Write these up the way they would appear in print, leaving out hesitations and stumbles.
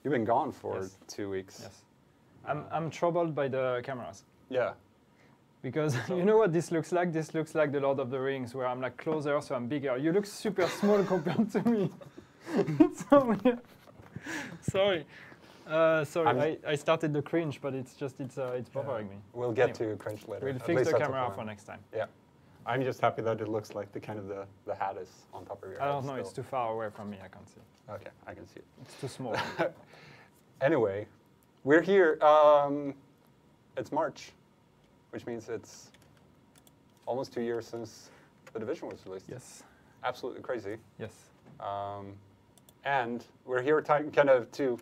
You've been gone for 2 weeks. Yes. I'm troubled by the cameras. Yeah. Because you know what this looks like? This looks like the Lord of the Rings, where I'm like closer, so I'm bigger. You look super small compared to me. So weird. Sorry. Sorry, I started the cringe, but it's bothering me. We'll get to cringe later. We'll fix the camera for next time. Yeah. I'm just happy that it looks like the hat is on top of your head. I don't know, still. it's too far away from me, I can't see. Okay, I can see it. It's too small. Anyway, we're here. It's March, which means it's almost 2 years since The Division was released. Yes. Absolutely crazy. Yes. And we're here kind of to,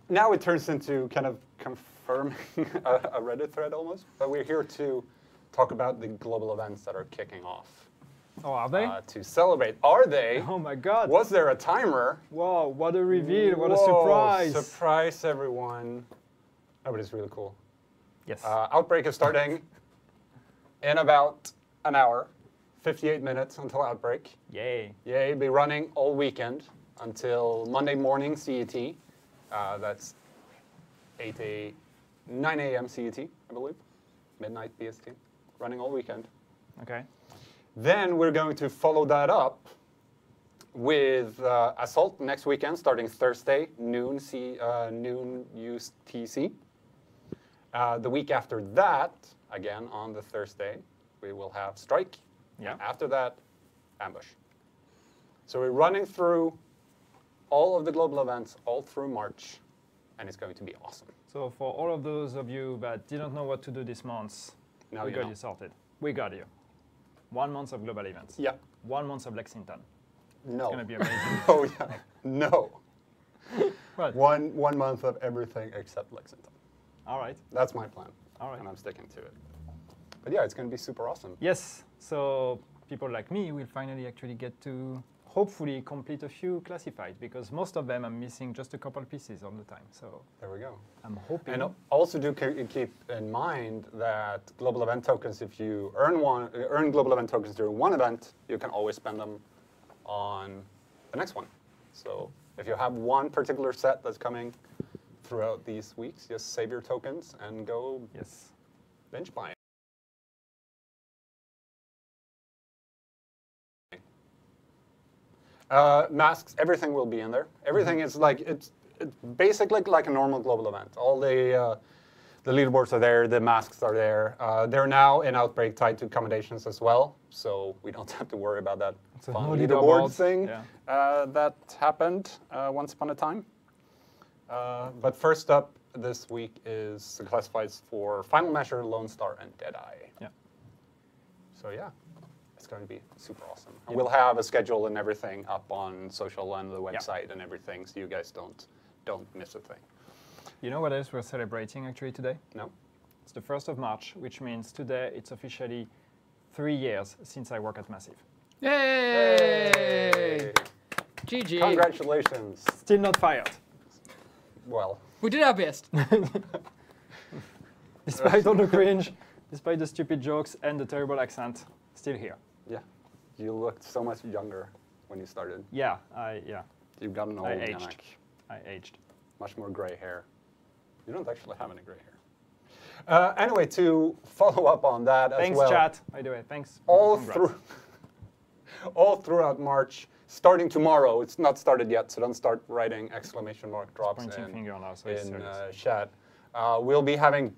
now it turns into kind of confirming a Reddit thread almost, but we're here to talk about the global events that are kicking off. Oh, are they? To celebrate. Are they? Oh my God. Was there a timer? Whoa, what a reveal, what a surprise. Surprise, everyone. Oh, but it's really cool. Yes. Outbreak is starting in about an hour, 58 minutes until Outbreak. Yay. Yay, be running all weekend until Monday morning CET. That's 9 a.m. CET, I believe. Midnight BST. Running all weekend. Okay. Then we're going to follow that up with Assault next weekend, starting Thursday, noon UTC. The week after that, again on the Thursday, we will have Strike. Yeah. After that, Ambush. So we're running through all of the global events all through March, and it's going to be awesome. So for all of those of you that didn't know what to do this month, Now we you got know. you sorted. We got you. 1 month of global events. Yeah. 1 month of Lexington. No. It's going to be amazing. Oh, yeah. No. What? One month of everything except Lexington. All right. That's my plan. All right. And I'm sticking to it. But yeah, it's going to be super awesome. Yes. So people like me will finally actually get to hopefully complete a few classified, because most of them I'm missing just a couple pieces all the time. So there we go. I'm hoping. And also do keep in mind that global event tokens, if you earn global event tokens during one event, you can always spend them on the next one. So if you have one particular set that's coming throughout these weeks, just save your tokens and go bench buying. Masks, everything will be in there. Everything is like, it's basically like a normal global event. All the leaderboards are there, the masks are there. They're now in Outbreak tied to accommodations as well, so we don't have to worry about that fun leaderboard thing that happened once upon a time. But first up this week is the classifieds for Final Measure, Lone Star, and Deadeye. Yeah. So yeah. It's going to be super awesome. And we'll have a schedule and everything up on social and the website and everything, so you guys don't miss a thing. You know what else we're celebrating actually today? No. It's the 1st of March, which means today it's officially 3 years since I work at Massive. Yay! Hey! GG. Congratulations. Still not fired. Well. We did our best. Despite all the cringe, despite the stupid jokes and the terrible accent, still here. Yeah. You looked so much younger when you started. Yeah, You've got an old gimmick. I aged. Much more gray hair. You don't actually have any gray hair. Anyway, to follow up on that as well. Thanks, chat. By the way, thanks. All throughout March, starting tomorrow. It's not started yet, so don't start writing exclamation mark drops in chat. We'll be having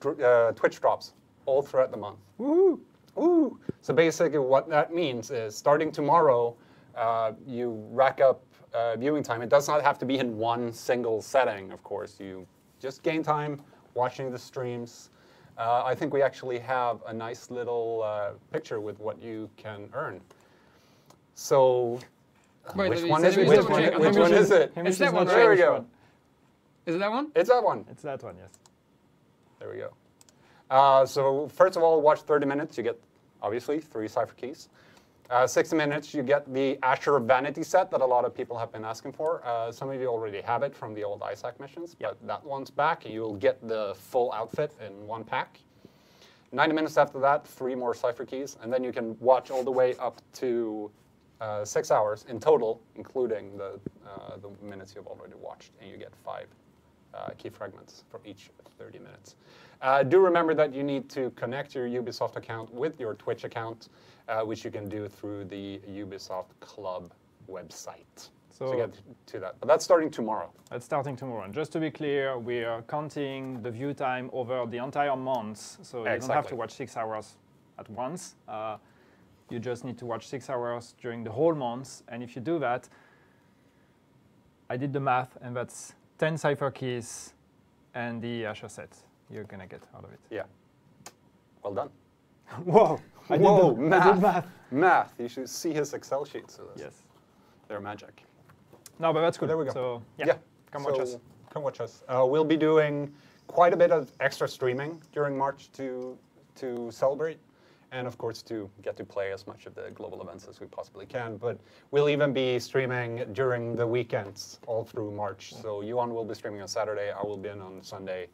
Twitch drops all throughout the month. Woohoo! Ooh. So basically what that means is starting tomorrow, you rack up viewing time. It does not have to be in one single setting, of course. You just gain time watching the streams. I think we actually have a nice little picture with what you can earn. So which one is it? Which one is it? It's that one, right? There we go. Is it that one? It's that one. It's that one, yes. There we go. So first of all, watch 30 minutes. You get, obviously, 3 cipher keys. 60 minutes, you get the Azure Vanity set that a lot of people have been asking for. Some of you already have it from the old Isaac missions, but that one's back. You'll get the full outfit in one pack. 90 minutes after that, 3 more cipher keys, and then you can watch all the way up to 6 hours in total, including the minutes you've already watched, and you get 5 key fragments for each 30 minutes. Do remember that you need to connect your Ubisoft account with your Twitch account, which you can do through the Ubisoft Club website. So get to that. But that's starting tomorrow. That's starting tomorrow. And just to be clear, we are counting the view time over the entire month. So you don't have to watch 6 hours at once. You just need to watch 6 hours during the whole month. And if you do that, I did the math, and that's 10 cipher keys and the Asher set you're going to get out of it. Yeah. Well done. Whoa. I did math. Math. You should see his Excel sheets of this. Yes. They're magic. No, but that's good. There we go. So, yeah. Come watch us. Come watch us. We'll be doing quite a bit of extra streaming during March to celebrate, and of course to get to play as much of the global events as we possibly can. But we'll even be streaming during the weekends all through March. So Johan will be streaming on Saturday, I will be in on Sunday,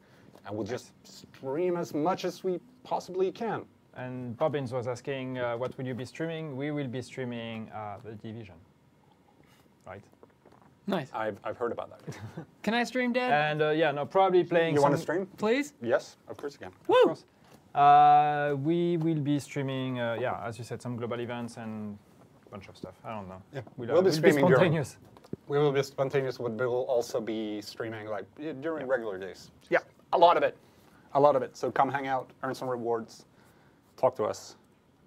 and we'll just stream as much as we possibly can. And Bobbins was asking, what will you be streaming? We will be streaming The Division, right? Nice. I've heard about that. Can I stream, Dad? And yeah, no, probably playing. You want to stream? Please? Yes, of course you can. Woo! Of course. We will be streaming, yeah, as you said, some global events and a bunch of stuff. I don't know. Yeah. We'll be streaming spontaneous. We will be spontaneous, but we will also be streaming like during regular days. Yeah. A lot of it. A lot of it. So come hang out, earn some rewards, talk to us,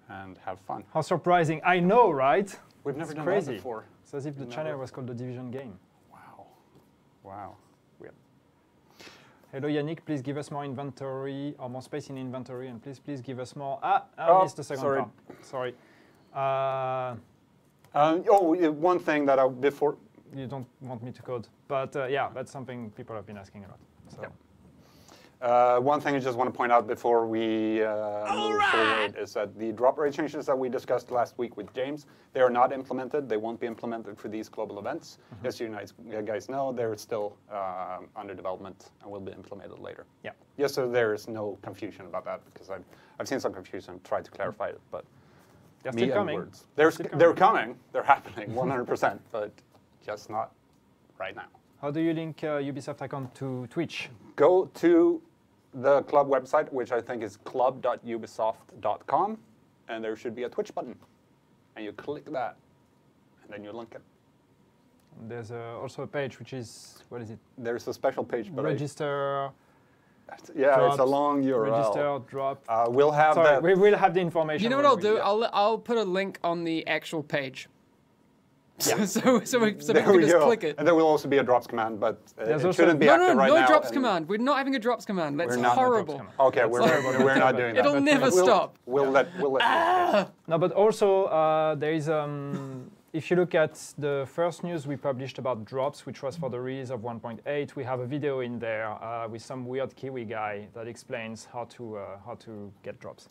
and have fun. How surprising. I know, right? We've never done crazy. that before. It's as if the channel was called The Division Game. Wow. Wow. Weird. Hello, Yannick. Please give us more inventory or more space in inventory, and please give us more. Oh, missed the second sorry. part. Sorry. One thing that before. You don't want me to code, but yeah, that's something people have been asking a lot. So. Yep. One thing I just want to point out before we move forward is that the drop rate changes that we discussed last week with James, they are not implemented. They won't be implemented for these global events. As you guys know, they're still under development and will be implemented later. Yeah. Yes, so there is no confusion about that because I've seen some confusion and tried to clarify it, but they're still coming. They're coming. They're happening 100%, but just not right now. How do you link Ubisoft account to Twitch? Go to the club website, which I think is club.ubisoft.com, and there should be a Twitch button. And you click that, and then you link it. There's also a page which is, what is it? There's a special page, but register. It's a long URL. Register, drop. We'll have that. We will have the information. You know what I'll do? I'll put a link on the actual page. Yeah. so we can just click it. And there will also be a drops command, but it also shouldn't be active right now. No drops command. We're not having a drops command. That's horrible. Okay, we're not doing that. It'll never stop. We'll let No, but also there is, if you look at the first news we published about drops, which was for the release of 1.8, we have a video in there with some weird Kiwi guy that explains how to get drops.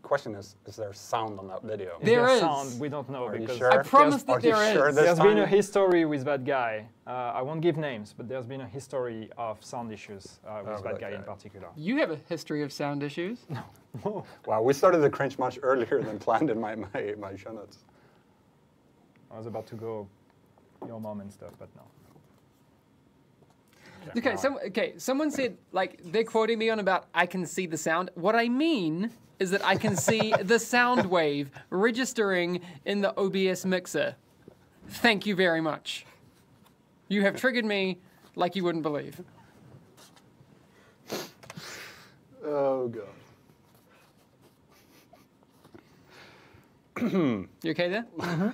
Question is there sound on that video? There is. Sound, we don't know. Are because you sure? I promise that there is. Sure there's been a history with that guy. I won't give names, but there's been a history of sound issues with that guy in particular. You have a history of sound issues. No. Wow, we started the cringe much earlier than planned in my show notes. I was about to go your mom and stuff, but no. Okay, someone said, like, they're quoting me on about I can see the sound. What I mean is that I can see the sound wave registering in the OBS mixer. Thank you very much. You have triggered me like you wouldn't believe. Oh, God. You okay there? Mm-hmm.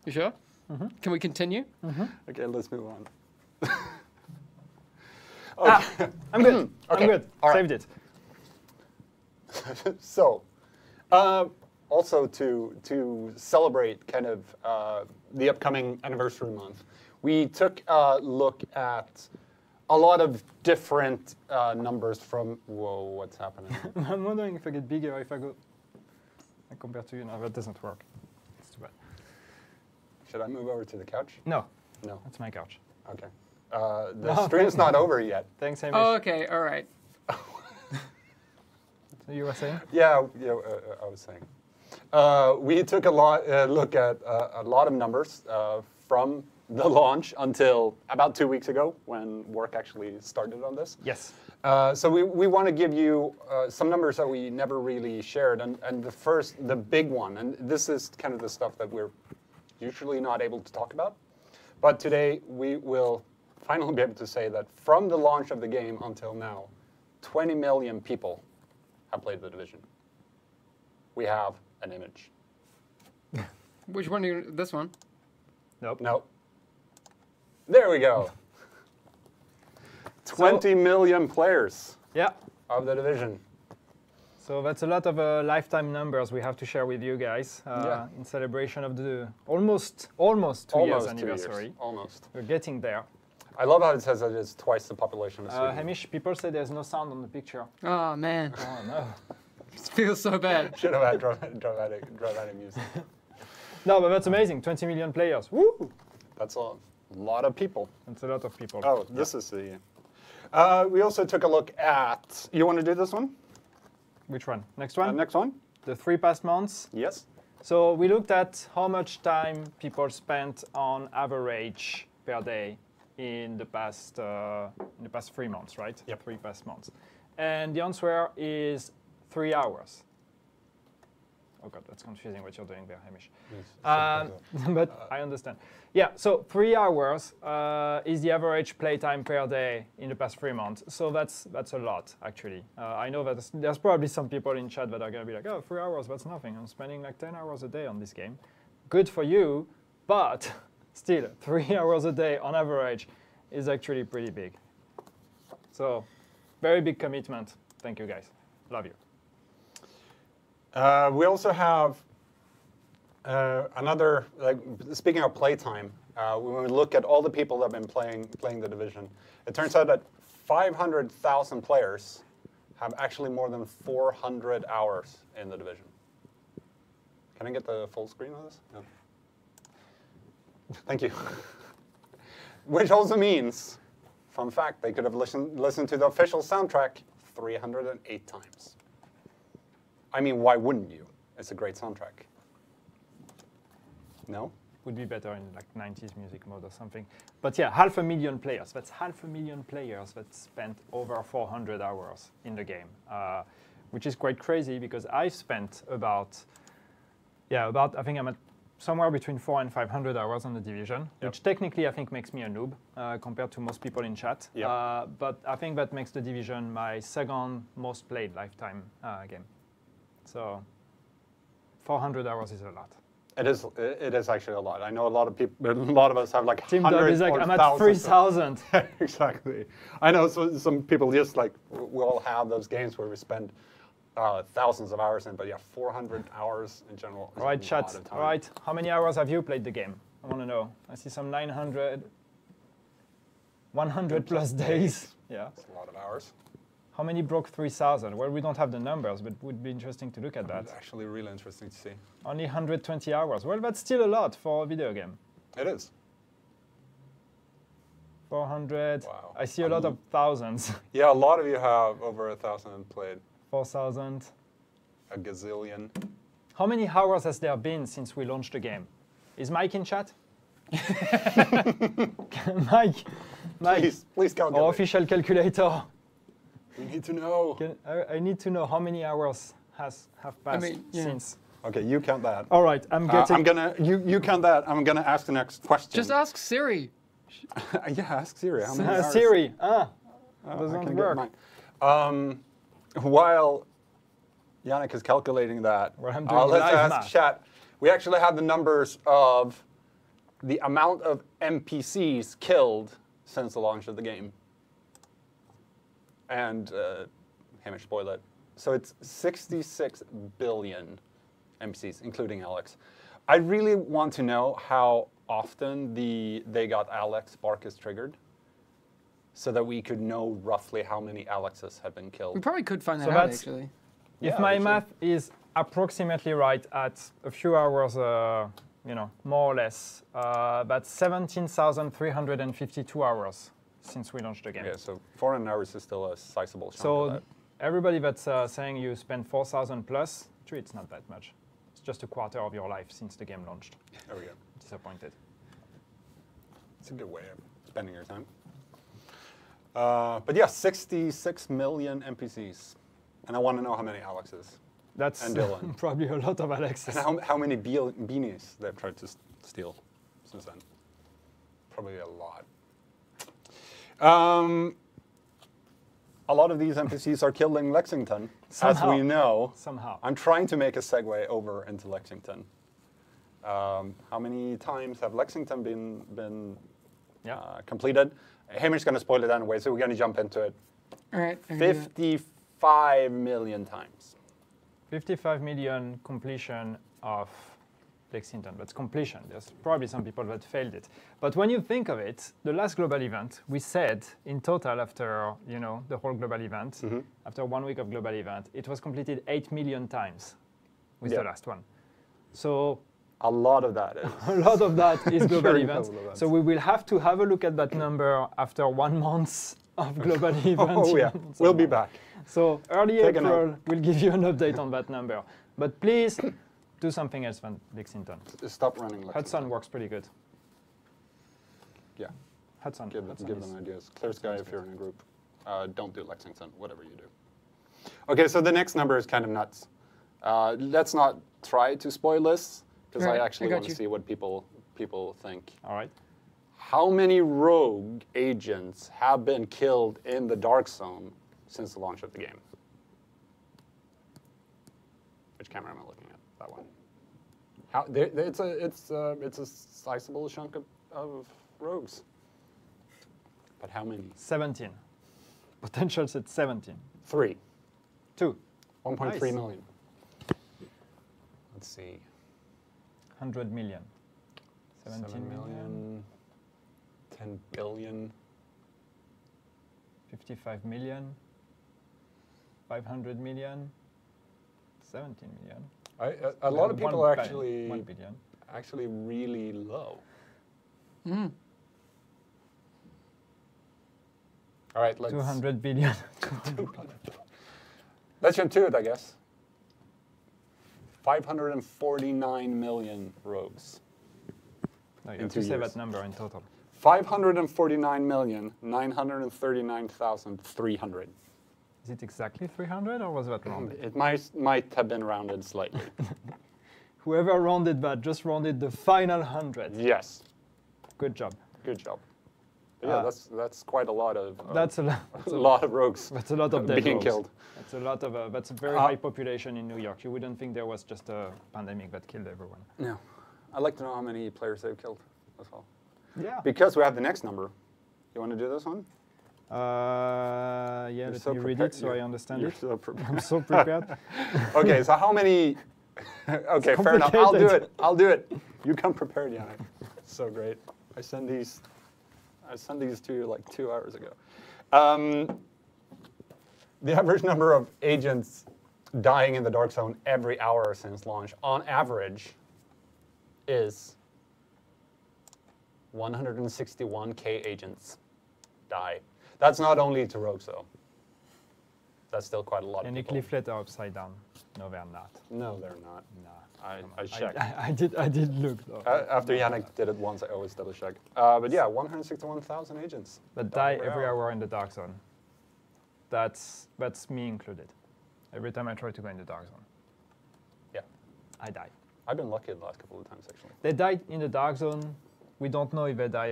You sure? Mm-hmm. Can we continue? Mm-hmm. Okay, let's move on. Okay. I'm good. Okay. I'm good. All right. Saved it. So, also to celebrate kind of the upcoming anniversary month, we took a look at a lot of different numbers from. Whoa, what's happening? I'm wondering if I get bigger if I go compared to you. No, that doesn't work. It's too bad. Should I move over to the couch? No. No. That's my couch. Okay. The stream's not over yet. Thanks, Hamish. Oh, okay, all right. So you were saying? Yeah, I was saying. We took a look at a lot of numbers from the launch until about 2 weeks ago when work actually started on this. Yes. So we want to give you some numbers that we never really shared. And the big one, and this is kind of the stuff that we're usually not able to talk about. But today we will finally be able to say that from the launch of the game until now, 20 million people have played The Division. We have an image. Which one? This one? Nope. No. There we go. 20 million players Yeah. of The Division. So that's a lot of lifetime numbers we have to share with you guys in celebration of the almost 2 years anniversary. Almost. We're getting there. I love how it says that it's twice the population of Sweden. Hamish, people say there's no sound on the picture. Oh man, Oh no. it feels so bad. Should have had dramatic music. No, but that's amazing. 20 million players. Woo! That's a lot of people. That's a lot of people. Oh, this is the... we also took a look at... You want to do this one? Which one? Next one? Next one? The 3 past months. Yes. So we looked at how much time people spent on average per day in the past 3 months, right? Yep. 3 past months. And the answer is 3 hours. Oh God, that's confusing what you're doing there, Hamish. But I understand. Yeah, so 3 hours is the average playtime per day in the past 3 months. So that's a lot, actually. I know that there's probably some people in chat that are going to be like, oh, 3 hours, that's nothing. I'm spending like 10 hours a day on this game. Good for you, but still, 3 hours a day on average is actually pretty big. So very big commitment. Thank you, guys. Love you. We also have another, like, speaking of playtime, when we look at all the people that have been playing The Division, it turns out that 500,000 players have actually more than 400 hours in The Division. Can I get the full screen of this? No. Thank you. Which also means, fun fact, they could have listened to the official soundtrack 308 times. I mean, why wouldn't you? It's a great soundtrack. No? Would be better in like 90s music mode or something. But yeah, 500,000 players. That's 500,000 players that spent over 400 hours in the game, which is quite crazy because I've spent about I think I'm at somewhere between 400 and 500 hours on The Division, which technically I think makes me a noob compared to most people in chat. Yep. But I think that makes The Division my second most played lifetime game. So 400 hours is a lot. It is actually a lot. I know a lot of people, a lot of us have like Team Dub hundreds is like, or I'm at thousands. 3,000. Exactly. I know some people just like, we all have those games where we spend thousands of hours in, but yeah, 400 hours in general is All right, a chat. lot of time. All right, how many hours have you played the game? I want to know. I see some 900, 100 plus days. Yeah. That's a lot of hours. How many broke 3,000? Well, we don't have the numbers, but it would be interesting to look at that. It's actually really interesting to see. Only 120 hours. Well, that's still a lot for a video game. It is. 400. Wow. I see a lot of thousands. Yeah, a lot of you have over 1,000 played. 4,000. A gazillion. How many hours has there been since we launched the game? Is Mike in chat? Mike, Please calculate. our official calculator. We need to know. I need to know how many hours have passed since. Okay, you count that. All right, I'm getting. You count that. I'm gonna ask the next question. Just ask Siri. Yeah, ask Siri. How many hours? Siri. I Doesn't can work. get mine. While Yannick is calculating that, Well, I'm doing let's live ask math. chat. We actually have the numbers of the amount of NPCs killed since the launch of the game. And Hamish, spoil it. So it's 66 billion NPCs, including Alex. I really want to know how often they got Alex bark is triggered, so that we could know roughly how many Alexes have been We killed. probably could find that So out that's- actually. If Yeah, my we should. math is approximately right at a few hours, more or less, that's 17,352 hours since we launched the game. Yeah, so 400 hours is still a sizable chunk of So that. everybody that's saying you spend 4,000 plus, actually it's not that much. It's just a quarter of your life since the game launched. There we go. Disappointed. It's a good way of spending your time. But yeah, 66 million NPCs. And I want to know how many Alexes. That's And Dylan. probably a lot of Alexes. And how many beanies they've tried to steal since then. Probably a lot. A lot of these NPCs are killed in Lexington, Somehow. as we know. Somehow. I'm trying to make a segue over into Lexington. How many times have Lexington been completed? Hamish is going to spoil it anyway, so we're going to jump into it. All right. 55 million times. 55 million completion of Lexington. That's completion. There's probably some people that failed it. But when you think of it, the last global event, we said in total after the whole global event, after 1 week of global event, it was completed 8 million times with the last one. So a lot of that is. a lot of that is global Sure, events. global events. So we will have to have a look at that number after 1 month of global events. Oh yeah, we'll be back. So early Take a note. April, we'll give you an update on that number. But please do something else than Lexington. Stop running Lexington. Hudson works pretty good. Yeah, Hudson. give Hudson them is- ideas. Clear Sky if you're in a group. Don't do Lexington, whatever you do. Okay, so the next number is kind of nuts. Let's not try to spoil this, because Right, I I actually got want to you. see what people think. All right. How many rogue agents have been killed in the Dark Zone since the launch of the game? Which camera am I looking at? That one. It's a sizable chunk of rogues. But how many? 17. Potential said 17. 3. 2. 1.3 Nice. million. Let's see. 100 million. 17 7 million. million. 10 billion. 55 million. 500 million. 17 million. A lot of people are actually 1 billion. really low. Mm. All right, let's 200 billion. let's jump to it, I guess. 549 million rogues. No, you In have 2 to say years. that number in total. 549,939,300. Is it exactly 300 or was that wrong? It might have been rounded slightly. Whoever rounded that just rounded the final 100. Yes, Good job. good job. But yeah, that's quite a lot of That's a lot. a lot of rogues That's a lot of dead being rogues. killed. That's a lot of. That's a very high population in New York. You wouldn't think there was just a pandemic that killed everyone. No, I'd like to know how many players they've killed as well. Yeah. Because we have the next number. You want to do this one? Yeah. You're Let so me read prepared. it so I understand You're it. so prepared. I'm so prepared. Okay, so how many? Okay, fair enough. I'll do it. I'll do it. You come prepared, Yannick. So great. I sent these to you like 2 hours ago. The average number of agents dying in the Dark Zone every hour since launch, on average, is 161K agents die. That's not only to rogues, though. That's still quite a lot of And the people. leaflet are upside down. No, they're not. No, they're not. Nah. I Come on. checked. I did look though. After Yannick did it once, I always double check. But yeah, 161,000 agents. That die every hour in the Dark Zone. That's me included. Every time I try to go in the Dark Zone, Yeah. I die. I've been lucky the last couple of times, actually. They died in the Dark Zone. We don't know if they die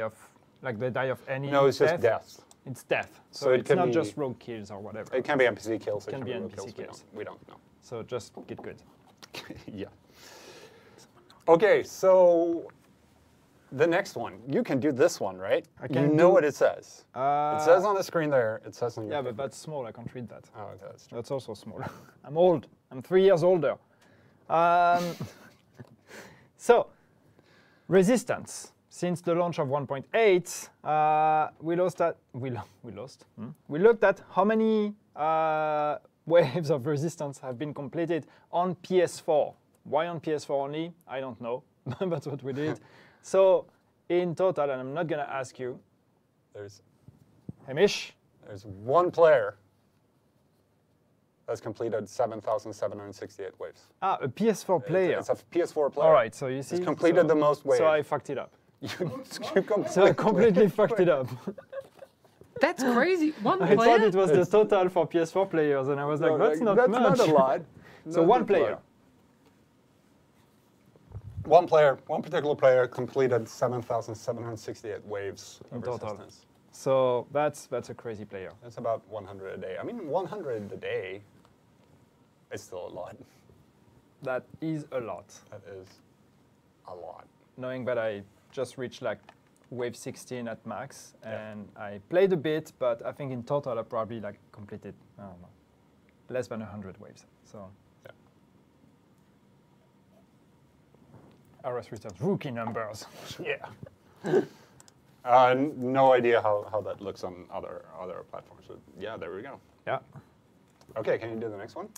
of any. No, it's just death. death. It's death. So So it it's can not be- just rogue kills or whatever. It can be NPC kills. It Can be rogue NPC kills. kills. We don't know. So just get good. Yeah. Okay, so the next one. You can do this one, right? I You can know do- what it says. It says on the screen there. It says on your Yeah, but paper. that's small. I can't read that. Oh, okay, that's true. That's also small. I'm old. I'm 3 years older. So, resistance. Since the launch of 1.8, we lost that. We lost. We looked at how many waves of resistance have been completed on PS4. Why on PS4 only? I don't know. That's what we did. So, in total, and I'm not gonna ask you, There's Hamish. one player that's completed 7,768 waves. A PS4 player. It's a PS4 player. All right, so you see, completed the most waves. So I fucked it up. So I completely fucked it up. That's crazy. One I player? thought it was the total for PS4 players, and I was like, that's not much. Not a lot. So one player. One player, one particular player completed 7,768 waves In of total. resistance. So that's a crazy player. That's about 100 a day. I mean, 100 a day is still a lot. That is a lot. That is a lot. Knowing that I just reached like wave 16 at max, Yeah. and I played a bit, but I think in total I probably like completed, I don't know, less than 100 waves. So RS returns rookie numbers. Yeah. No idea how that looks on other platforms. But yeah, there we go. Yeah. Okay, can you do the next one?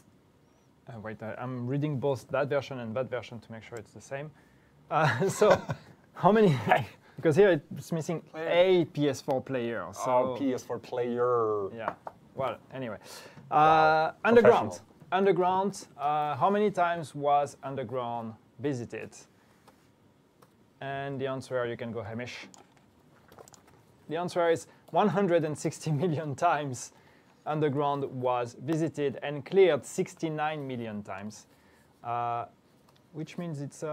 Wait, I'm reading both that version and that version to make sure it's the same. So, how many? Because here it's missing a PS4 player. So PS4 player. yeah. Well, anyway, Wow. Underground. Professional. Underground. How many times was Underground visited? And the answer, you can go, Hamish. The answer is 160 million times. Underground was visited and cleared 69 million times, which means it's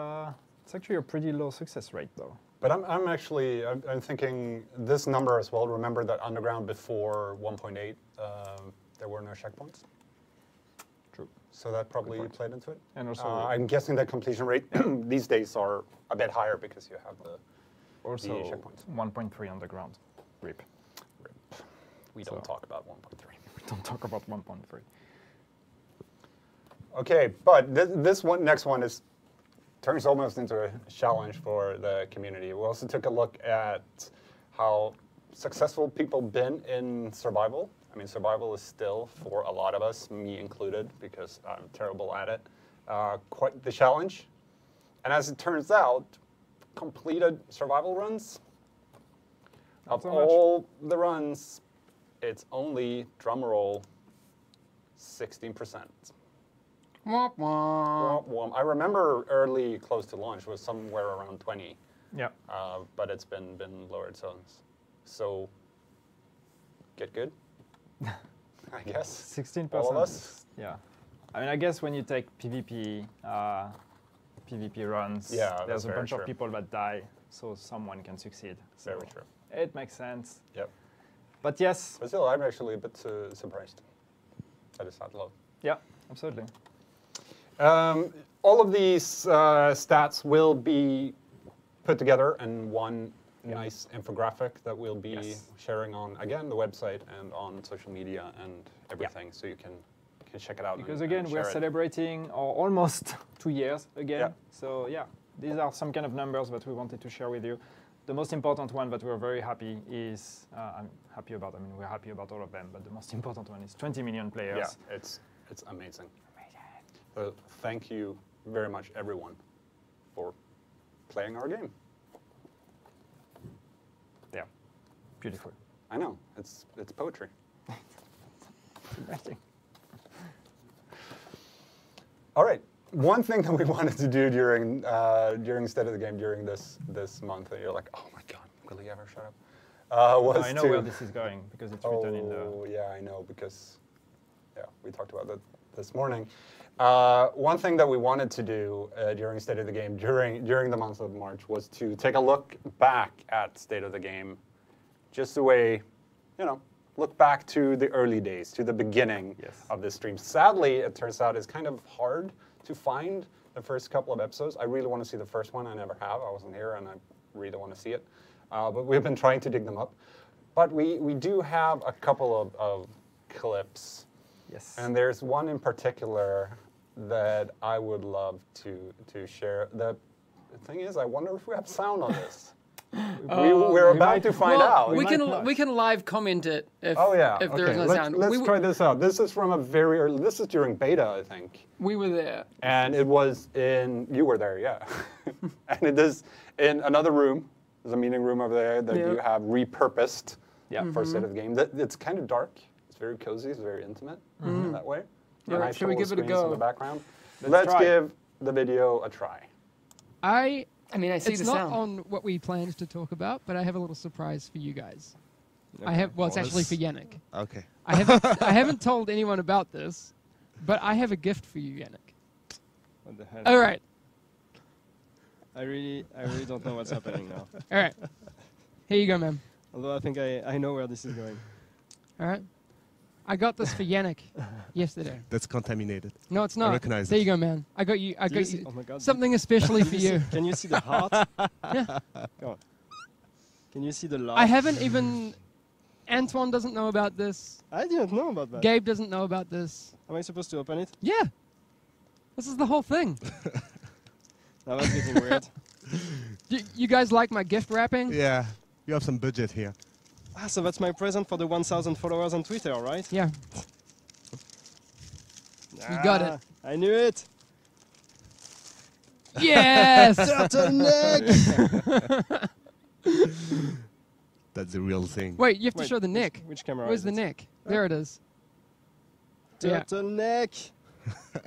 actually a pretty low success rate, though. But I'm thinking this number as well. Remember that Underground before 1.8, there were no checkpoints. True. So that probably played into it. And also, I'm guessing the completion rate these days are a bit higher because you have the also checkpoints. 1.3 Underground. RIP. We don't So- talk about 1.3. We don't talk about 1.3. Okay, but this next one turns almost into a challenge for the community. We also took a look at how successful people been in survival. I mean, survival is still, for a lot of us, me included, because I'm terrible at it, quite the challenge. And as it turns out, completed survival runs, Not of so much. all the runs, it's only, drum roll, 16%. Womp womp. I remember early, close to launch, was somewhere around 20, Yeah. but it's been lowered since. So, get good, I guess. 16%. All of us? Yeah. I mean, I guess when you take PvP, PvP runs, Yeah, that's there's a very bunch true. of people that die, so someone can succeed. So Very true. it makes sense. Yep. But yes, But still, I'm actually a bit surprised that it's that low. yeah, absolutely. All of these stats will be put together in one nice infographic that we'll be Yes. sharing on, again, the website and on social media and everything, so you can check it out. Because and again, we're share it. celebrating almost 2 years again. Yeah. So yeah, these are some kind of numbers that we wanted to share with you. The most important one that we're very happy is, I'm happy about, I mean, we're happy about all of them, but the most important one is 20 million players. Yeah, it's amazing. So thank you very much, everyone, for playing our game. Yeah, beautiful. I know, it's poetry. Amazing. All right. One thing that we wanted to do during State of the Game during this month, and you're like, oh my God, will he ever shut up? Was I know to, where this is going because it's written in the. Oh yeah, I know because we talked about that this morning. One thing that we wanted to do during State of the Game during the month of March was to take a look back at State of the Game, just the way, look back to the early days, to the beginning Yes. of this stream. Sadly, it turns out it's kind of hard to find the first couple of episodes. I really want to see the first one. I never have. I wasn't here, and I really want to see it. But we've been trying to dig them up. But we do have a couple of clips. Yes. And there's one in particular that I would love to share. The thing is, I wonder if we have sound on this. We're we about might- to find Well, out. we might can not. we can live comment it if Oh yeah. if there is no let's, sound. Let's we, try this out. This is from a very early. This is during beta, I think, we were there. and it was in. You were there, yeah. And it is in another room. There's a meeting room over there that Yeah. you have repurposed Yeah. for State of the Game. It's kind of dark. It's very cozy. It's very intimate in that way. Yeah, Nice should we little give it a screens in go? the background. Let's Let's try. give the video a try. I I mean, I see It's the not sound. on what we planned to talk about, but I have a little surprise for you guys. Okay. I have. Well, it's What actually is- for Yannick. Okay. I haven't told anyone about this, but I have a gift for you, Yannick. What the hell? All right. I really don't know what's happening now. All right. Here you go, man. Although I think I know where this is going. All right. I got this for Yannick yesterday. That's contaminated. No, it's not. recognize there it. you go, man. I got you. I Do you got see- you oh my God. something especially for you. Can you see the heart? Yeah. Come on. Can you see the love? I haven't even. Antoine doesn't know about this. I didn't know about that. Gabe doesn't know about this. Am I supposed to open it? Yeah. This is the whole thing. Now that's getting weird. You guys like my gift wrapping? Yeah, you have some budget here. Ah, so that's my present for the 1,000 followers on Twitter, right? Yeah. You got it. I knew it. Yes. Turtleneck. That's the real thing. Wait, you have to Wait, show the neck. Which camera? Where's is the it? neck? There it is. Yeah. Turtleneck.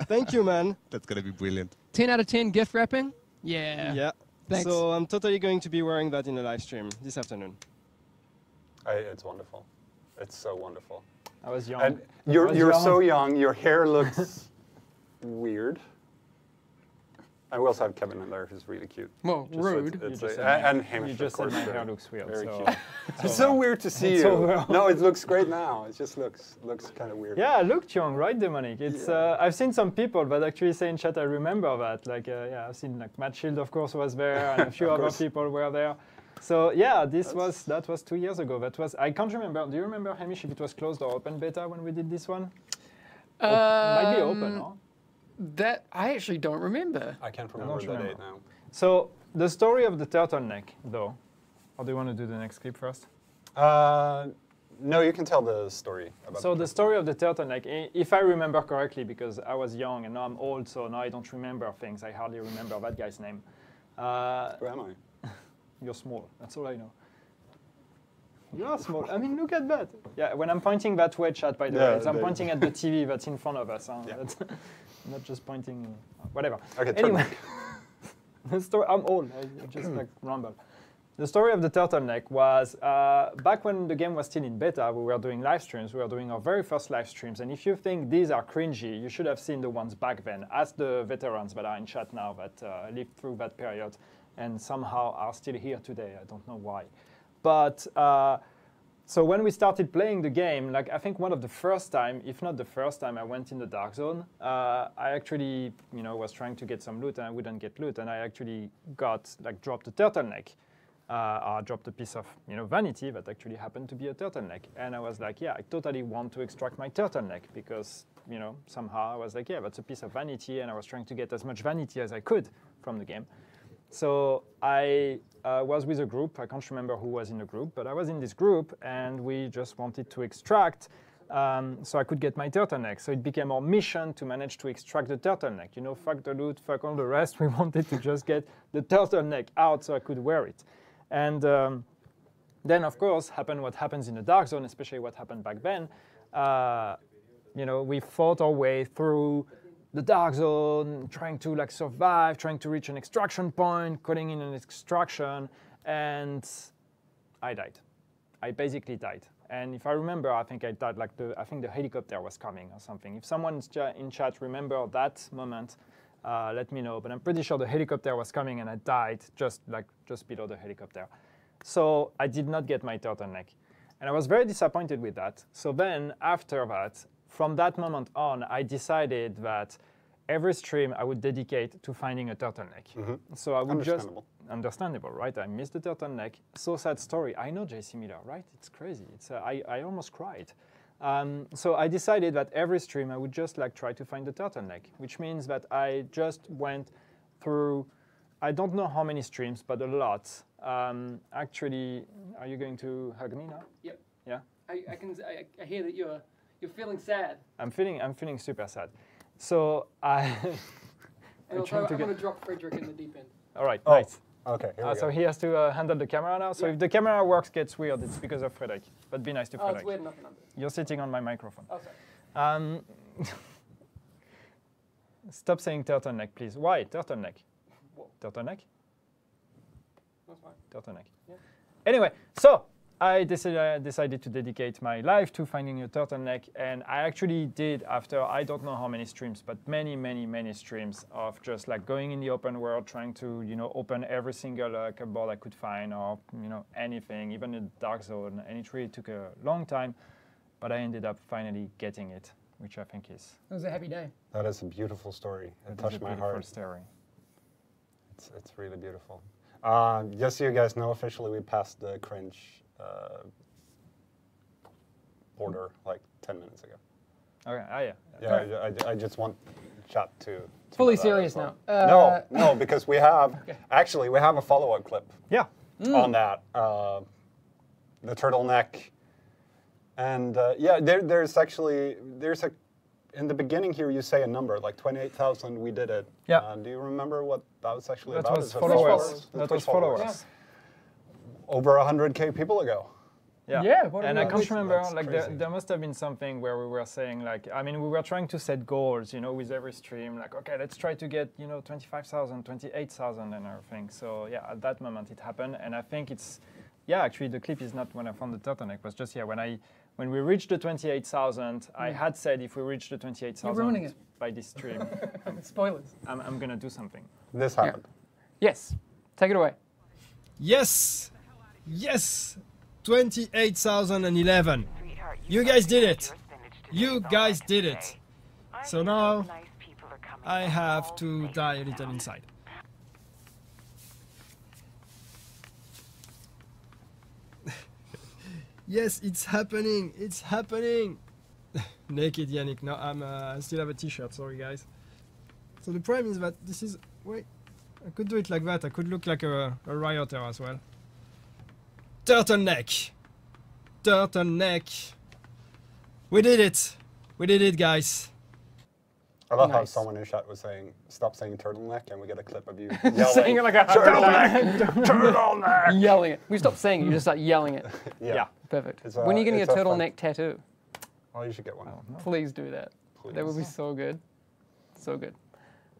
Thank you, man. That's gonna be brilliant. 10 out of 10 gift wrapping? Yeah. Yeah. Thanks. So I'm totally going to be wearing that in a live stream this afternoon. It's wonderful. It's so wonderful. I was young. And I you're was so young. Your hair looks weird. And we also have Kevin in there, who's really cute. Well, Just- rude. it's You just said and my- Hamish, you of just said course, my very- hair looks weird. very So cute. It's so weird to see It's you. over. No, it looks great now. It just looks kind of weird. Yeah, I looked young, right, Demonic? It's I've seen some people, but actually saying chat, I remember that. Like, yeah, I've seen like Matt Shield, of course, was there, and a few other course. people were there. So yeah, that was 2 years ago. That was I can't remember. Do you remember, Hamish, if it was closed or open beta when we did this one? Might be open, no? That I actually don't remember. I can't don't remember the remember. date now. So the story of the turtleneck, though. Or do you want to do the next clip first? No, you can tell the story about. So the story of the turtleneck, if I remember correctly, because I was young and now I'm old, so now I don't remember things. I hardly remember that guy's name. Who am I? You're small. That's all I know. You are small. I mean, look at that. Yeah, when I'm pointing that way, chat, by the Yeah, way, so I'm there- pointing at the TV that's in front of us. Huh? Yeah. That's not just pointing, whatever. Okay, Anyway, turtleneck. the story. I'm old. I just like ramble. The story of the turtleneck was back when the game was still in beta. We were doing live streams. We were doing our very first live streams. And if you think these are cringy, you should have seen the ones back then. Ask the veterans that are in chat now that lived through that period and somehow are still here today. I don't know why. But so when we started playing the game, like I think one of the first time, if not the first time, I went in the dark zone. I actually, was trying to get some loot and I wouldn't get loot, and I actually dropped a turtleneck. I dropped a piece of, vanity that actually happened to be a turtleneck, and I was like, yeah, I totally want to extract my turtleneck because, somehow I was like, yeah, that's a piece of vanity, and I was trying to get as much vanity as I could from the game. So I was with a group. I can't remember who was in the group, but I was in this group, and we just wanted to extract so I could get my turtleneck. So it became our mission to manage to extract the turtleneck. Fuck the loot, fuck all the rest. We wanted to just get the turtleneck out so I could wear it. And then, of course, happened what happens in the dark zone, especially what happened back then. We fought our way through the dark zone, trying to survive, trying to reach an extraction point, calling in an extraction, and I died. I basically died. And if I remember, I think I died I think the helicopter was coming or something. If someone in chat remember that moment, let me know. But I'm pretty sure the helicopter was coming and I died just below the helicopter. So I did not get my turtleneck. And I was very disappointed with that. So then after that, from that moment on, I decided that every stream I would dedicate to finding a turtleneck. Mm-hmm. So I would Understandable. right? I missed the turtleneck. So sad story. I know JC Miller, right? It's crazy. I almost cried. So I decided that every stream I would just try to find the turtleneck, which means that I just went through, I don't know how many streams, but a lot. Actually, are you going to hug me now? Yep. Yeah. I hear that you're feeling sad. I'm feeling super sad. So I. And also, I'm going to drop Frederick in the deep end. All right. Oh, Nice. okay. Here we So go. he has to handle the camera now. So Yeah. if the camera gets weird, it's because of Frederick. But be nice to Oh, Frederick. it's weird enough. Number. You're sitting on my microphone. Oh, sorry. Stop saying turtleneck, please. Why turtleneck? Whoa. Turtleneck? turtleneck. Yeah. Anyway, so I decided to dedicate my life to finding a turtleneck, and I actually did, after I don't know how many streams, but many streams of just like going in the open world, trying to open every single cupboard I could find, or anything, even a dark zone, and it really took a long time, but I ended up finally getting it, which I think is. It was a happy day. That is a beautiful story. It touched my heart. Story. It's really beautiful. Just so you guys know, officially we passed the cringe border like 10 minutes ago. Okay. Yeah. Yeah, I just want chat to Fully know that serious as well. now. No, because we have actually we have a follow-up clip Yeah. on that the turtleneck, and yeah, there's a in the beginning here you say a number like 28,000. We did it. Yeah. Do you remember what that was actually That about? was Is it followers. That Twitch was followers. Over 100K people ago. Yeah, what and are I we- can't remember, That's like crazy. there must have been something where we were saying like, I mean, we were trying to set goals, with every stream, like, okay, let's try to get, 25,000, 28,000 and everything. So yeah, at that moment it happened. And I think it's, actually the clip is not when I found the turtleneck, it was just, when we reached the 28,000, I had said if we reach the You're ruining 28,000 it. by this stream, Spoilers. I'm gonna do something. This happened. Yes. Take it away. Yes! Yes! 28,011. You guys did it. You guys did it. So now I have to die a little inside. Yes, it's happening. It's happening. Naked Yannick. No, I still have a t-shirt. Sorry, guys. So the problem is that this is... Wait. I could do it like that. I could look like a rioter as well. Turtleneck. Turtleneck. We did it. We did it, guys. I love how Nice. someone in chat was saying, "Stop saying turtleneck," and we get a clip of you Saying it yelling, like a "Turtleneck, turtleneck." yelling it. We stop saying it. You just start yelling it. Yeah. Perfect. It's When are you getting a it's fun- turtleneck tattoo? Oh, you should get one. Please do that. That would be so good. So good.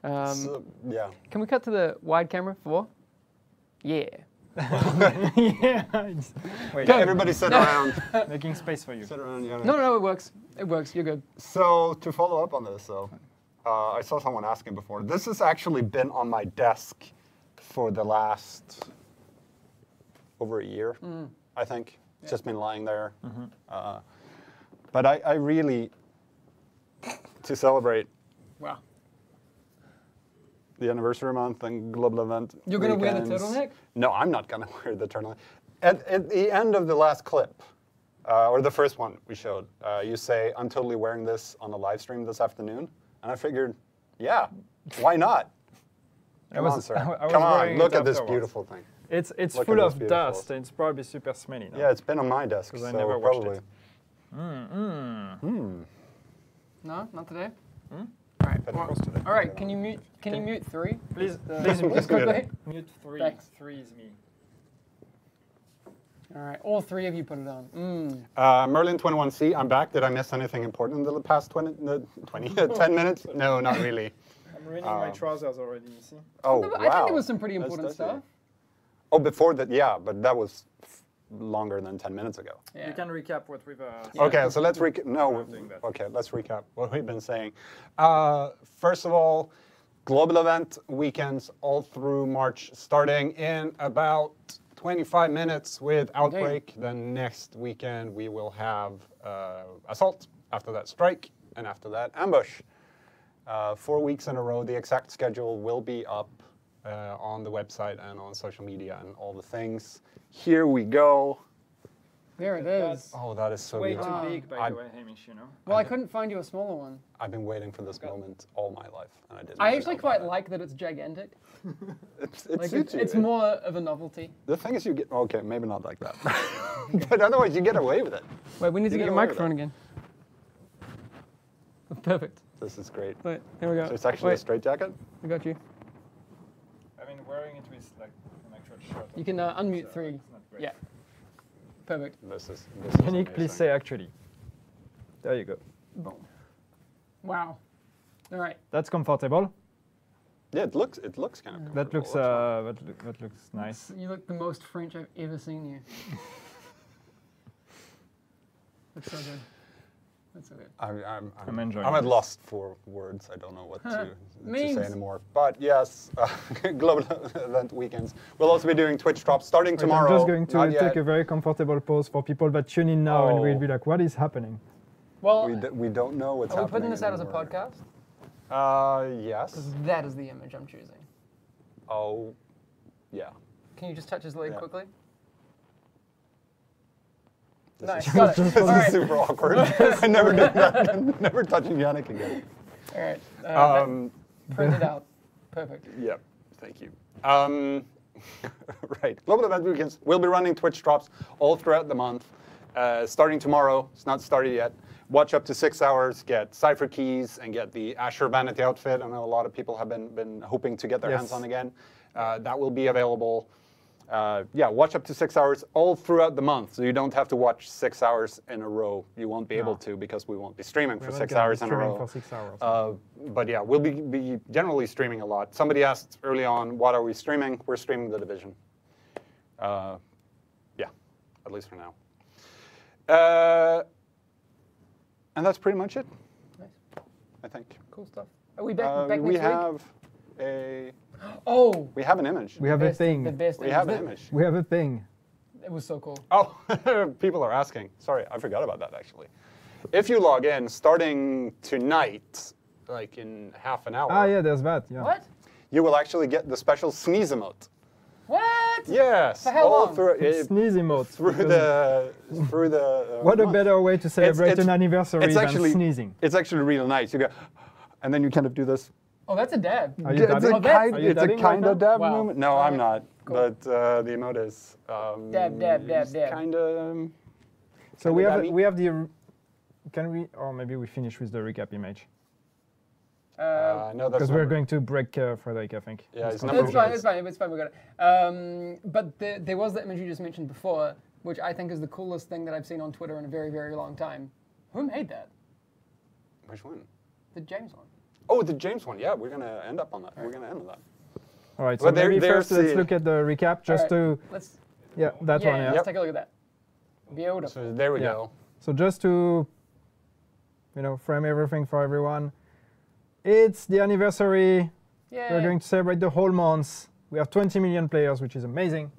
So, yeah. Can we cut to the wide camera for? Yeah. Yeah. Wait, Everybody sit around. making space for you. Sit around. Yeah. No, it works. It works. You're good. So to follow up on this, though, I saw someone asking before. This has actually been on my desk for the last over a year, I think. It's just been lying there. But I really, to celebrate Wow. the anniversary month and global event. You're gonna wear the weekends- turtleneck? No, I'm not gonna wear the turtleneck. At the end of the last clip, or the first one we showed, you say, "I'm totally wearing this on a live stream this afternoon," and I figured, yeah, why not? Come on, sir. I was Come on, wearing look it at this afterwards. beautiful thing. It's Look full at of this beautiful- dust, and it's probably super smelly now. Yeah, it's been on my desk, 'Cause so I never washed probably. it. No, not today. But All of course today. All right. Can you mute 3? Please, Please please quickly. mute 3. Thanks. 3 is me. All right. All 3 of you put it on. Merlin21C, I'm back. Did I miss anything important in the past 10 minutes? No, not really. I'm ruining my trousers already, you see? Oh, No, wow. but I think there was some pretty That's important dusty. stuff. Oh, before that, yeah, but that was longer than 10 minutes ago. Yeah. You can recap what we've... Okay, so let's recap. No, I'm doing that. okay, let's recap what we've been saying. First of all, global event weekends all through March, starting in about 25 minutes with Outbreak. Then next weekend we will have Assault, after that Strike, and after that Ambush. 4 weeks in a row. The exact schedule will be up on the website and on social media and all the things. Here we go. There it is. Oh, that is so Way beautiful. too big, by I- the way, Hamish, you know? Well, I couldn't find you a smaller one. I've been waiting for this moment all my life, and I didn't. I even actually know quite about it. like that it's gigantic. It Like suits you. it's more of a novelty. The thing is, you get okay, maybe not like that, but otherwise you get away with it. Wait, we need to You get get your away with microphone again. Perfect. This is great. Wait, here we go. So it's actually a Wait, straight jacket. I got you. I mean, wearing it with like an actual shirt. You can unmute so 3. it's not great. Yeah. Perfect. This is Yannick, please amazing. say actually. There you go. Boom. Wow. All right. That's comfortable. Yeah, it looks kind of. That looks that looks nice. You look the most French I've ever seen you. That's so good. That's so good. I'm enjoying I'm at this. loss for words. I don't know what to say Memes. anymore. But yes, global event weekends. We'll also be doing Twitch drops starting Right, tomorrow. I'm just going Not to yet. take a very comfortable pause for people that tune in now and will Oh. be like, what is happening? Well, We don't know what's are we happening. putting this out as a anymore. podcast? Yes. Because that is the image I'm choosing. Oh, yeah. Can you just touch his leg Yeah. quickly? This Nice, is, got it. this All is right. super awkward. I never did that. Never touching Yannick again. All right. Print it out. Perfect. Yeah, thank you. Right, Global Event Weekends. We'll be running Twitch drops all throughout the month. Starting tomorrow, it's not started yet. Watch up to 6 hours, get Cypher keys, and get the Azure Vanity outfit. I know a lot of people have been hoping to get their hands on again. That will be available. Yeah, watch up to 6 hours all throughout the month, so you don't have to watch 6 hours in a row. You won't be able to because we won't be streaming for 6 hours in a row. For 6 hours. But yeah, we'll be generally streaming a lot. Somebody asked early on, what are we streaming? We're streaming The Division. Yeah, at least for now. And that's pretty much it, Nice. I think. Cool stuff. Are we back next we week? have a Oh, we have an image. we have a thing. The best. We have an image. We have a thing. It was so cool. Oh, people are asking. Sorry, I forgot about that actually. If you log in starting tonight, like in half an hour, Ah, yeah, there's that. Yeah. What? you will actually get the special sneeze emote. What? Yes, For how all long? through Sneeze emote. through because the. what a month. better way to celebrate it's- an anniversary it's than actually- sneezing. It's actually really nice. You go, and then you kind of do this. Oh, that's a dab. Are you It's dabbing? a kind, Are you it's a dabbing kind right of now? dab Wow. movement. No, All I'm right. not. Cool. But the emote is. Dab, dab, dab, dab. Kind of. So we have dabby. we have the. Can we or maybe we finish with the recap image No, that's because not we're right. going to break Frederick, I think. Yeah, it's No, number it's fine. It's fine. It's fine. We got it. But there was the image you just mentioned before, which I think is the coolest thing that I've seen on Twitter in a very, very long time. Who made that? Which one? The James one. Oh, the James one. Yeah, we're gonna end up on that. We're gonna end on that. All right. So But there- maybe there's first let's the- look at the recap just All right, to Let's. yeah that one. Yeah. Let's take a look at that. Beautiful. So there we Yeah. go. So just to, frame everything for everyone, it's the anniversary. Yeah. We're going to celebrate the whole month. We have 20 million players, which is amazing.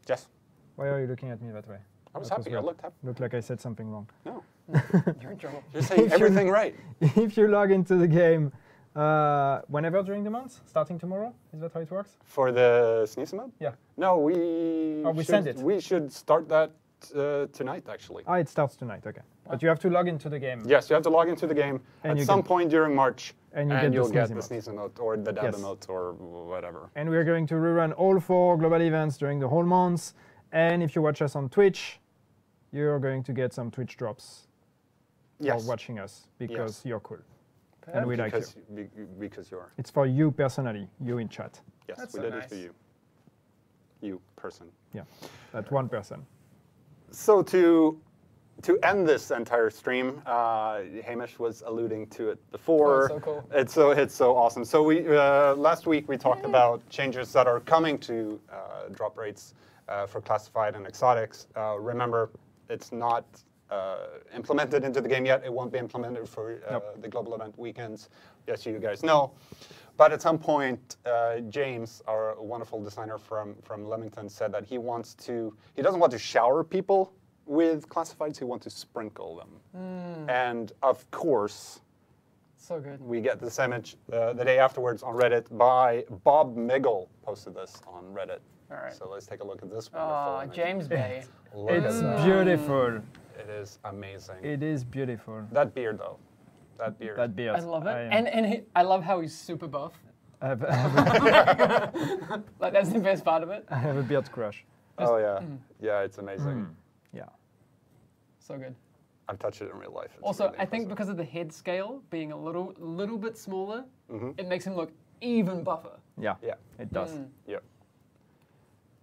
Yes. Why are you looking at me that way? I was That was happy. I weird. looked happy. Looked like I said something wrong. No, You're in trouble. you're saying everything right. If you log into the game whenever during the month, starting tomorrow, is that how it works? For the sneeze emote? Yeah. No, we. Oh, we should, send it. We should start that tonight, actually. Ah, it starts tonight. Okay. But you have to log into the game. Yes, you have to log into the game And at you some get- point during March, and you and get the you'll sneeze get the emote. sneeze emote or the dab Yes. emote or whatever. And we're going to rerun all 4 global events during the whole month. And if you watch us on Twitch, you're going to get some Twitch drops Yes. for watching us because Yes. you're cool. And we like you. Because you are. It's for you personally, you in chat. Yes, That's we so did it for nice. you. You person. Yeah, that one person. So to end this entire stream, Hamish was alluding to it before. Oh, so cool. It's so awesome. So we last week we talked about changes that are coming to drop rates for classified and exotics. Remember, it's not implemented into the game yet. It won't be implemented for the global event weekends. Yes, you guys know. But at some point, James, our wonderful designer from Leamington, said that he doesn't want to shower people with classifieds, he wants to sprinkle them. And of course, So good. we get this image the day afterwards on Reddit by Bob Miggle posted this on Reddit. All right. So let's take a look at this wonderful Oh, image. James Bay. Look It's at that. beautiful. It is amazing. It is beautiful. That beard, though. That beard. That beard. I love it. am- I love how he's super buff. I have, Like, that's the best part of it. I have a beard crush. Oh, yeah. Yeah, it's amazing. Yeah. So good. I've touched it in real life. It's Also, really I think impressive. because of the head scale being a little bit smaller, Mm-hmm. it makes him look even buffer. Yeah, Yeah. it does. Yep.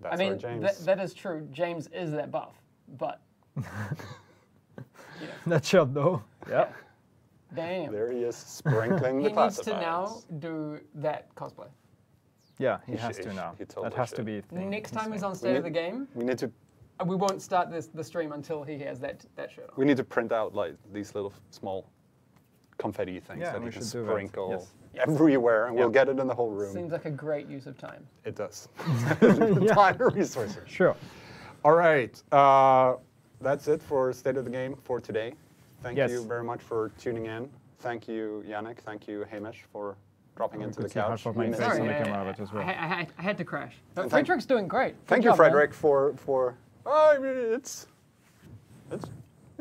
I That's mean, our James. that is true. James is that buff, but That shirt though. Yeah. damn. There he is, sprinkling He the needs classifieds. to now do that cosplay. Yeah, he He has should- to now. he totally That has to should. be a thing. Next time he's thing. on State of the Game, We need to we won't start the stream until he has that shirt on. we need to print out like these little small confetti things Yeah, that we we can should do that. sprinkle Yes. everywhere, and we'll Yeah. get it in the whole room. Seems like a great use of time. It does. Entire resources. Sure. All right. That's it for State of the Game for today. Thank Yes. you very much for tuning in. Thank you, Yannick. Thank you, Hamish, for dropping into could the see half couch. of my We missed face you. on the Sorry, camera of it as well. I had to crash. But And thank- Frederick's doing great. Good Thank you, job, man. Frederick, for. I mean, it's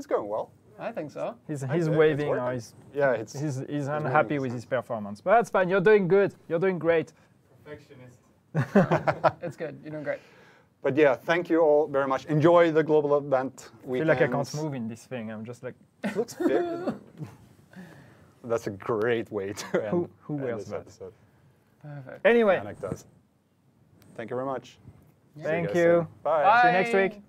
going well. I think so. He's It's waving. Or working. he's Yeah, it's. he's moving unhappy his with hand. his performance. But that's fine. You're doing good. You're doing great. Perfectionist. It's good. You're doing great. But yeah, thank you all very much. Enjoy the global event I feel weekend. like I can't move in this thing. I'm just like, It looks very. That's a great way to end, Who end wears this that? episode. Perfect. anyway. Yannick does. Thank you very much. See Thank guys you. soon. Bye. See you next week.